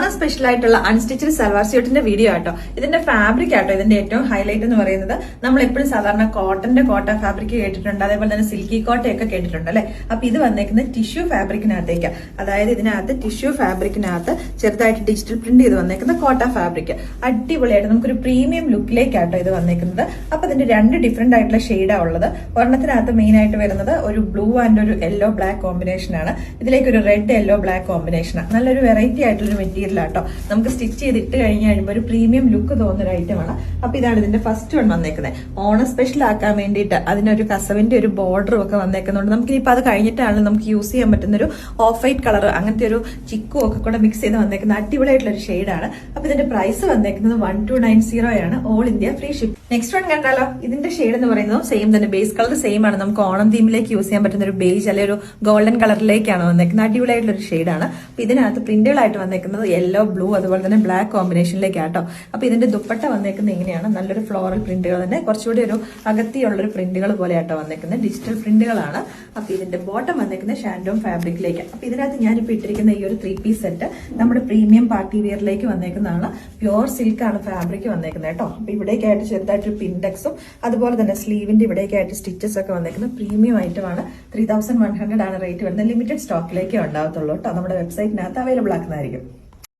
Onam special ആയിട്ടുള്ള unstitched salwar സ്യൂട്ടിന്റെ video ആട്ടോ. ഇതിന്റെ ഫാബ്രിക് ആട്ടോ ഇതിന്റെ ഏറ്റവും ഹൈലൈറ്റ് എന്ന് പറയുന്നത്. നമ്മൾ എപ്പോഴും സാധാരണ കോട്ടന്റെ കോട്ട ഫാബ്രിക് കേട്ടിട്ടുണ്ട്, അതേപോലെ തന്നെ സിൽക്കി കോട്ടയൊക്കെ കേട്ടിട്ടുണ്ട് അല്ലെ. അപ്പൊ ഇത് വന്നേക്കുന്നത് ടിഷ്യൂ ഫാബ്രിക്കിനകത്തേക്ക്, അതായത് ഇതിനകത്ത് ടിഷ്യൂ ഫാബ്രിക്കിനകത്ത് ചെറുതായിട്ട് ഡിജിറ്റൽ പ്രിന്റ് ചെയ്ത് വന്നേക്കുന്ന കോട്ട ഫാബ്രിക്. അടിപൊളിയായിട്ട് നമുക്കൊരു പ്രീമിയം ലുക്കിലേക്കാട്ടോ ഇത് വന്നേക്കുന്നത്. അപ്പൊ ഇതിന്റെ രണ്ട് ഡിഫറെന്റ് ആയിട്ടുള്ള ഷെയ്ഡാ ഉള്ളത്. ഒരെണ്ണത്തിനകത്ത് മെയിൻ ആയിട്ട് വരുന്നത് ഒരു ബ്ലൂ ആൻഡ് ഒരു യെല്ലോ ബ്ലാക്ക് കോമ്പിനേഷൻ ആണ്. ഇതിലേക്ക് ഒരു റെഡ് യെല്ലോ ബ്ലാക്ക് കോമ്പിനേഷൻ ആണ്. നല്ലൊരു വെറൈറ്റി ആയിട്ടുള്ള മെറ്റീരിയൽ ആട്ടോ. നമുക്ക് സ്റ്റിച്ച് ചെയ്തിട്ട് കഴിഞ്ഞ് കഴിയുമ്പോൾ ഒരു പ്രീമിയം ലുക്ക് തോന്നുന്ന ഒരു ഐറ്റം ആണ്. അപ്പൊ ഇതാണ് ഇതിന്റെ ഫസ്റ്റ് വൺ വന്നേക്കുന്നത്. ഓണം സ്പെഷ്യൽ ആക്കാൻ വേണ്ടിയിട്ട് അതിനൊരു കസവിന്റെ ഒരു ബോർഡറും ഒക്കെ വന്നേക്കുന്നുണ്ട്. നമുക്ക് ഇനിയിപ്പോ അത് കഴിഞ്ഞിട്ടാണ് നമുക്ക് യൂസ് ചെയ്യാൻ പറ്റുന്ന ഒരു ഓഫ് വൈറ്റ് കളർ, അങ്ങനത്തെ ഒരു ചിക്കും ഒക്കെ കൂടെ മിക്സ് ചെയ്ത് വന്നേക്കുന്ന അടിപൊളിയായിട്ടുള്ള ഒരു ഷെയ്ഡാണ്. അപ്പൊ ഇതിന്റെ പ്രൈസ് വന്നേക്കുന്നത് 1290 ആണ്. All India free ship. Next one കണ്ടാലോ. ഇതിന്റെ ഷെയ്ഡ് എന്ന് പറയുന്നത് സെയിം തന്നെ, ബേസ് കളർ സെയിം ആണ്. നമുക്ക് ഓണം തീമിലേക്ക് യൂസ് ചെയ്യാൻ പറ്റുന്ന ഒരു ബേജ് അല്ലെങ്കിൽ ഒരു ഗോൾഡൻ കളറിലേക്കാണ് വന്നേക്കുന്നത്. അടിപൊളിയായിട്ടുള്ള ഒരു ഷെയ്ഡാണ്. അപ്പൊ ഇതിനകത്ത് പ്രിന്റുകളായിട്ട് വന്നേക്കുന്നത് യെല്ലോ, ബ്ലൂ, അതുപോലെ തന്നെ ബ്ലാക്ക് കോമ്പിനേഷനിലേക്കാട്ടോ. അപ്പൊ ഇതിന്റെ ദുപ്പട്ട വന്നേക്കുന്നത് ഇങ്ങനെയാണ്. നല്ലൊരു ഫ്ലോറൽ പ്രിന്റുകൾ തന്നെ, കുറച്ചുകൂടി ഒരു അകത്തിയുള്ളൊരു പ്രിന്റുകൾ പോലെയാട്ടോ വന്നേക്കുന്നത്. ഡിജിറ്റൽ പ്രിന്റുകളാണ്. അപ്പൊ ഇതിന്റെ ബോട്ടം വന്നേക്കുന്നത് ഷാൻഡോം ഫാബ്രിക്കിലേക്ക്. അപ്പൊ ഇതിനകത്ത് ഞാനിപ്പോ ഇട്ടിരിക്കുന്ന ഈ ഒരു 3-piece സെറ്റ് നമ്മുടെ പ്രീമിയം പാർട്ടി വെയറിലേക്ക് വന്നേക്കുന്നതാണ്. പ്യുവർ സിൽക്ക് ആണ് ഫാബ്രിക് വന്നേക്കുന്നത് കേട്ടോ. അപ്പൊ ഇവിടേക്കായിട്ട് ചെറുതായിട്ടൊരു പിൻഡെക്സും അതുപോലെ തന്നെ സ്ലീവിന്റെ ഇവിടേക്കായിട്ട് സ്റ്റിച്ചസ് ഒക്കെ വന്നേക്കുന്നത് പ്രീമിയം ഐറ്റമാണ്. 3100 ആണ് റേറ്റ് വരുന്നത്. ലിമിറ്റഡ് സ്റ്റോക്കിലേക്കേ ഉണ്ടാകത്തുള്ളൂ കേട്ടോ. നമ്മുടെ വെബ്സൈറ്റിനകത്ത് അവൈലബിൾ ആക്കുന്നതായിരിക്കും.